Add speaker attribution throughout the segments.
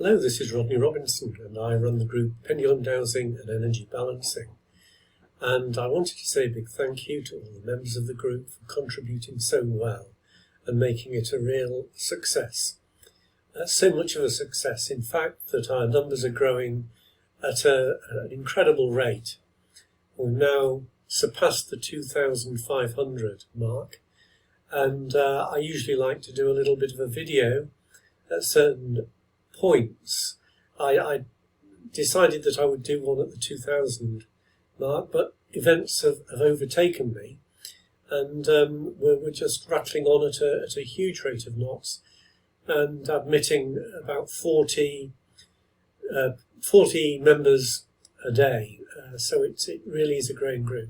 Speaker 1: Hello, this is Rodney Robinson and I run the group Pendulum, Dowsing and Energy Balancing. And I wanted to say a big thank you to all the members of the group for contributing so well and making it a real success. So much of a success, in fact, that our numbers are growing at an incredible rate. We've now surpassed the 2,500 mark, and I usually like to do a little bit of a video at certain points. I decided that I would do one at the 2,000 mark, but events have overtaken me, and we're just rattling on at a huge rate of knots, and admitting about 40 members a day. So it really is a growing group.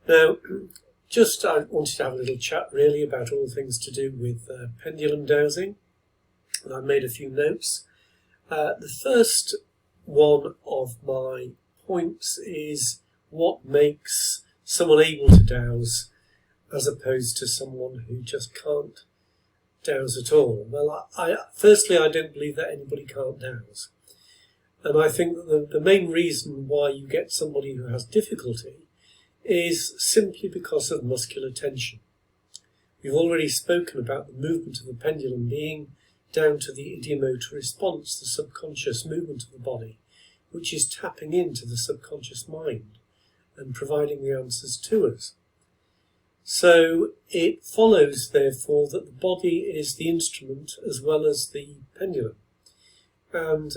Speaker 1: Now, I wanted to have a little chat really about all things to do with pendulum dowsing. And I've made a few notes. The first one of my points is what makes someone able to dowse as opposed to someone who just can't dowse at all. Well, firstly, I don't believe that anybody can't dowse. And I think that the main reason why you get somebody who has difficulty is simply because of muscular tension. We've already spoken about the movement of the pendulum being down to the ideomotor response, the subconscious movement of the body, which is tapping into the subconscious mind and providing the answers to us. So it follows, therefore, that the body is the instrument as well as the pendulum. And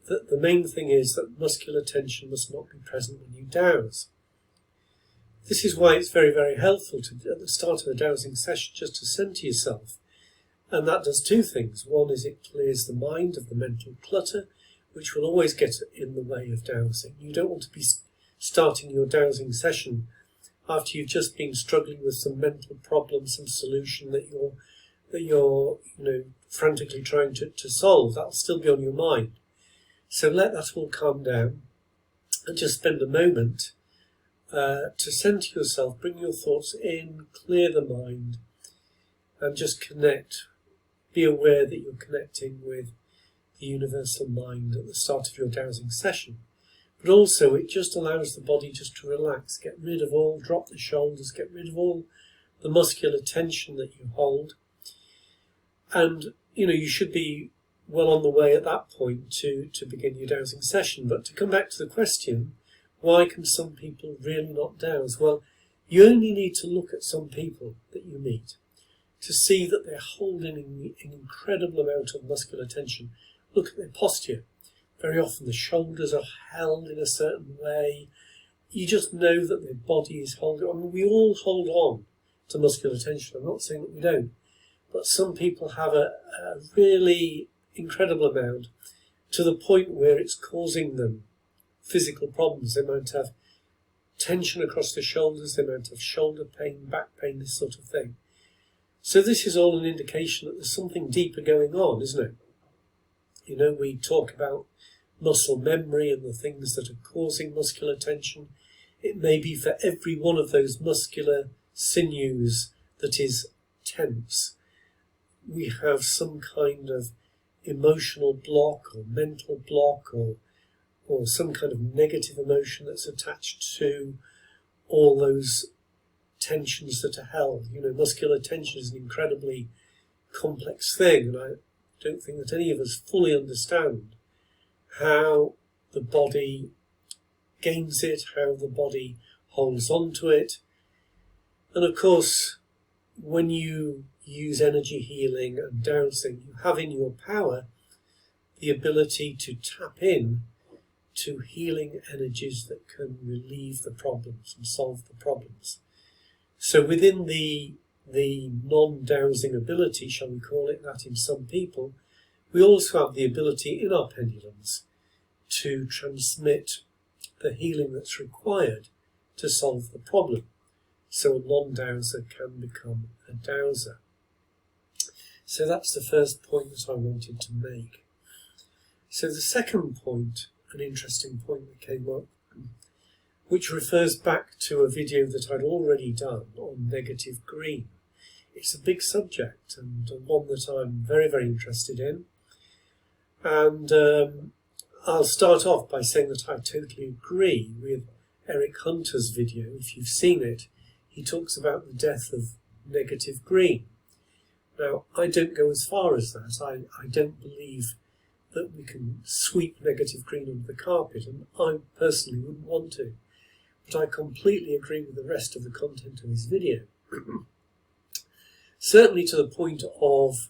Speaker 1: the main thing is that muscular tension must not be present when you dowse. This is why it's very, very helpful to, at the start of a dowsing session, just to center yourself. And that does two things. One is it clears the mind of the mental clutter, which will always get in the way of dowsing. You don't want to be starting your dowsing session after you've just been struggling with some mental problem, some solution that you're frantically trying to solve. That'll still be on your mind. So let that all calm down and just spend a moment to center yourself, bring your thoughts in, clear the mind, and just connect. Be aware that you're connecting with the universal mind at the start of your dowsing session. But also it just allows the body just to relax, drop the shoulders, get rid of all the muscular tension that you hold. And, you should be well on the way at that point to begin your dowsing session. But to come back to the question, why can some people really not dowse? Well, you only need to look at some people that you meet to see that they're holding an incredible amount of muscular tension. Look at their posture. Very often the shoulders are held in a certain way. You just know that their body is holding. I mean, we all hold on to muscular tension. I'm not saying that we don't. But some people have a really incredible amount to the point where it's causing them physical problems. They might have tension across the shoulders. They might have shoulder pain, back pain, this sort of thing. So this is all an indication that there's something deeper going on, isn't it? We talk about muscle memory and the things that are causing muscular tension. It may be for every one of those muscular sinews that is tense, we have some kind of emotional block or mental block or some kind of negative emotion that's attached to all those tensions that are held. Muscular tension is an incredibly complex thing, and I don't think that any of us fully understand how the body gains it, how the body holds on to it. And of course, when you use energy healing and dowsing, you have in your power the ability to tap in to healing energies that can relieve the problems and solve the problems. So within the non-dowsing ability, shall we call it that in some people, we also have the ability in our pendulums to transmit the healing that's required to solve the problem. So a non-dowser can become a dowser. So that's the first point that I wanted to make. So the second point, an interesting point that came up, which refers back to a video that I'd already done on negative green. It's a big subject and one that I'm very, very interested in. And I'll start off by saying that I totally agree with Eric Hunter's video. If you've seen it, he talks about the death of negative green. Now, I don't go as far as that. I don't believe that we can sweep negative green under the carpet, and I personally wouldn't want to. But I completely agree with the rest of the content of his video. Certainly to the point of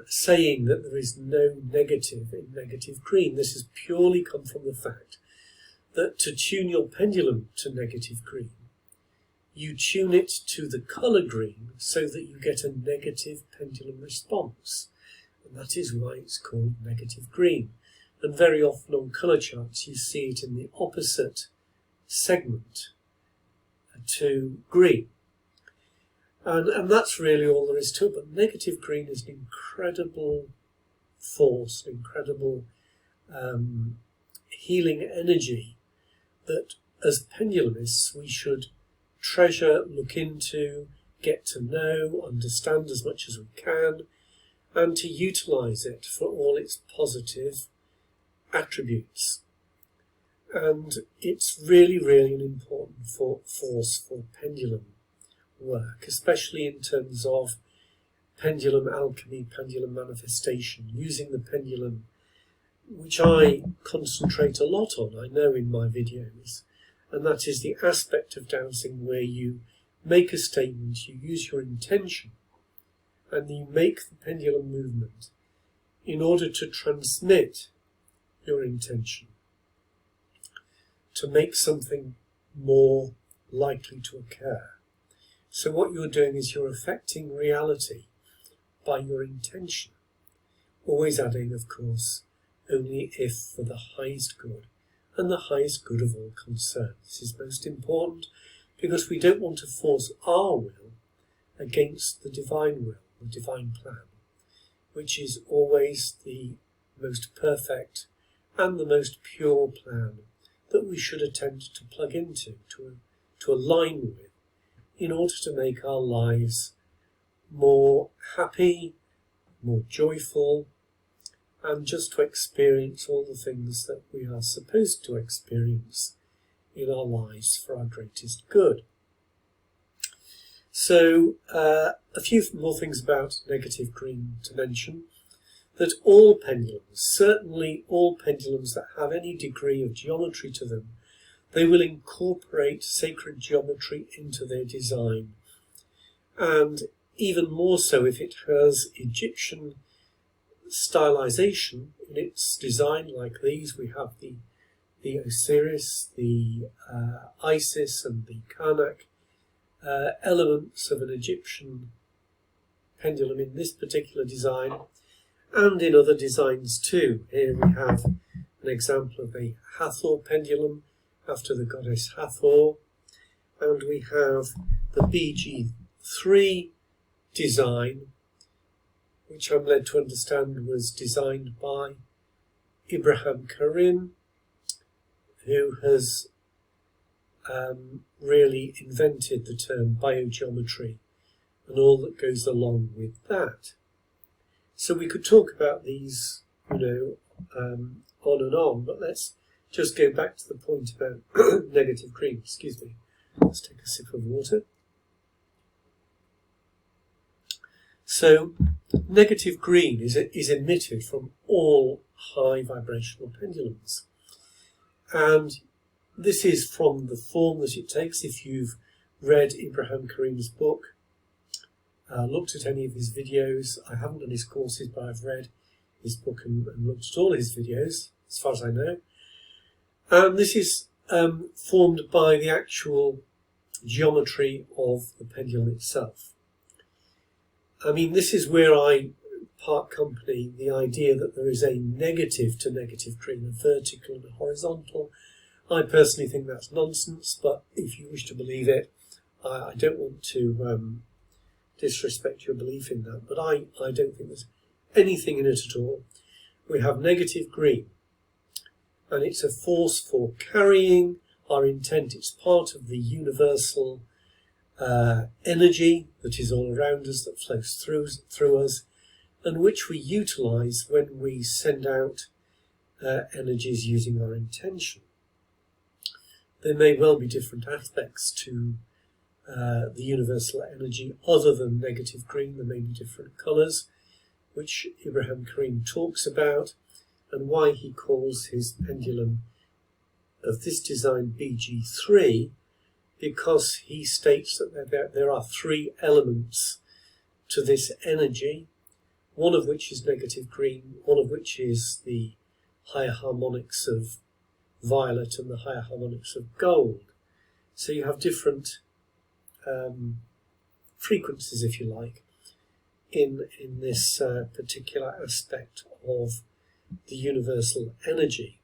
Speaker 1: saying that there is no negative in negative green. This has purely come from the fact that to tune your pendulum to negative green, you tune it to the colour green so that you get a negative pendulum response. And that is why it's called negative green. And very often on colour charts you see it in the opposite segment to green. And that's really all there is to it. But negative green is an incredible force, an incredible healing energy that as pendulumists we should treasure, look into, get to know, understand as much as we can, and to utilise it for all its positive attributes. And it's really, really an important force for pendulum work, especially in terms of pendulum alchemy, pendulum manifestation, using the pendulum, which I concentrate a lot on, I know, in my videos. And that is the aspect of dowsing where you make a statement, you use your intention, and you make the pendulum movement in order to transmit your intention, to make something more likely to occur. So what you're doing is you're affecting reality by your intention, always adding, of course, only if for the highest good and the highest good of all concerned. This is most important because we don't want to force our will against the divine will, the divine plan, which is always the most perfect and the most pure plan that we should attempt to plug into, to align with, in order to make our lives more happy, more joyful, and just to experience all the things that we are supposed to experience in our lives for our greatest good. So, a few more things about negative green to mention. That all pendulums, certainly all pendulums that have any degree of geometry to them, they will incorporate sacred geometry into their design. And even more so if it has Egyptian stylization in its design, like these. We have the Osiris, the Isis and the Karnak elements of an Egyptian pendulum in this particular design, and in other designs too. Here we have an example of a Hathor pendulum after the goddess Hathor, and we have the BG3 design, which I'm led to understand was designed by Ibrahim Karim, who has really invented the term biogeometry and all that goes along with that. So we could talk about these, on and on, but let's just go back to the point about negative green. Excuse me. Let's take a sip of water. So, negative green is emitted from all high vibrational pendulums. And this is from the form that it takes. If you've read Ibrahim Karim's book, looked at any of his videos, I haven't done his courses, but I've read his book and looked at all his videos, as far as I know. And this is formed by the actual geometry of the pendulum itself. I mean, this is where I part company the idea that there is a negative to negative green, a vertical and a horizontal. I personally think that's nonsense, but if you wish to believe it, I don't want to disrespect your belief in that, but I don't think there's anything in it at all. We have negative green, and it's a force for carrying our intent. It's part of the universal energy that is all around us, that flows through us, and which we utilise when we send out energies using our intention. There may well be different aspects to the universal energy other than negative green. There may be different colours, which Ibrahim Karim talks about, and why he calls his pendulum of this design BG3, because he states that there are three elements to this energy, one of which is negative green, one of which is the higher harmonics of violet and the higher harmonics of gold. So you have different frequencies, if you like, in this particular aspect of the universal energy.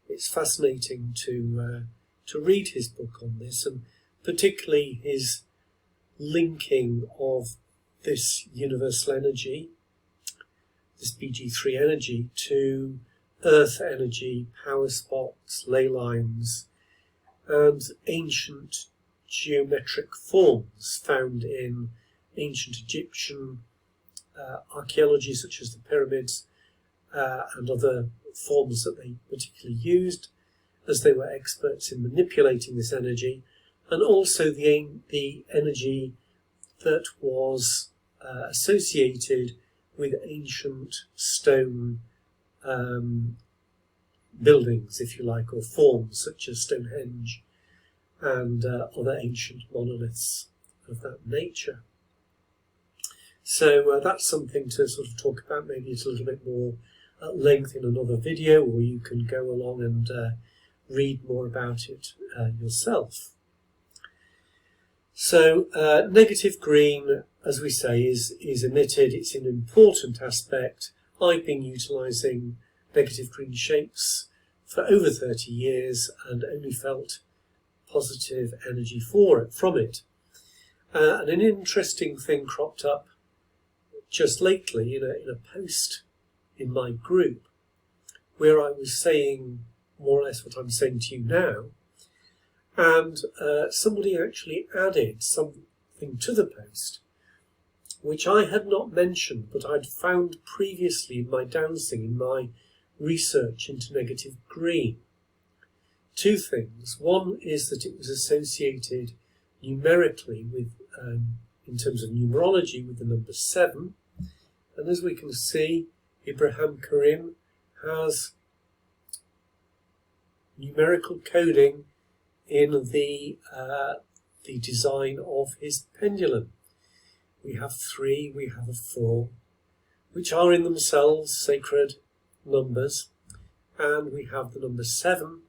Speaker 1: It's fascinating to read his book on this, and particularly his linking of this universal energy, this BG3 energy, to earth energy, power spots, ley lines, and ancient geometric forms found in ancient Egyptian archaeology, such as the pyramids and other forms that they particularly used, as they were experts in manipulating this energy, and also the energy that was associated with ancient stone buildings, if you like, or forms such as Stonehenge and other ancient monoliths of that nature. So that's something to sort of talk about. Maybe it's a little bit more at length in another video, or you can go along and read more about it yourself. So negative green, as we say, is emitted. It's an important aspect. I've been utilising negative green shapes for over 30 years and only felt positive energy from it. And an interesting thing cropped up just lately in a post in my group, where I was saying more or less what I'm saying to you now, and somebody actually added something to the post which I had not mentioned, but I'd found previously in my dowsing, in my research into negative green. Two things. One is that it was associated numerically with, in terms of numerology, with the number 7. And as we can see, Ibrahim Karim has numerical coding in the design of his pendulum. We have 3, we have a 4, which are in themselves sacred numbers, and we have the number 7,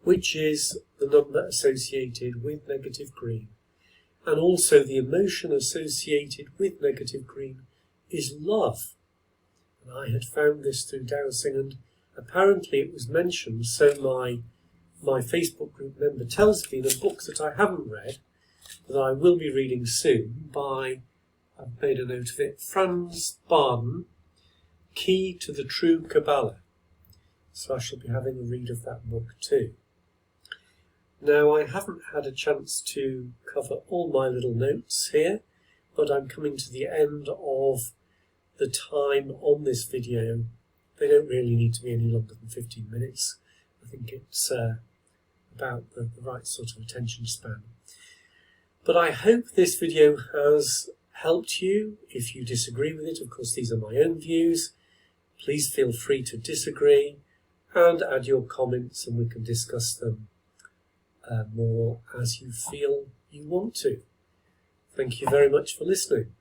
Speaker 1: which is the number associated with negative green. And also the emotion associated with negative green is love. And I had found this through dowsing, and apparently it was mentioned, so my Facebook group member tells me, in a book that I haven't read, that I will be reading soon, by, I've made a note of it, Franz Barden, Key to the True Kabbalah. So I shall be having a read of that book too. Now, I haven't had a chance to cover all my little notes here, but I'm coming to the end of the time on this video. They don't really need to be any longer than 15 minutes. I think it's about the right sort of attention span. But I hope this video has helped you. If you disagree with it, of course, these are my own views. Please feel free to disagree and add your comments, and we can discuss them more as you feel you want to. Thank you very much for listening.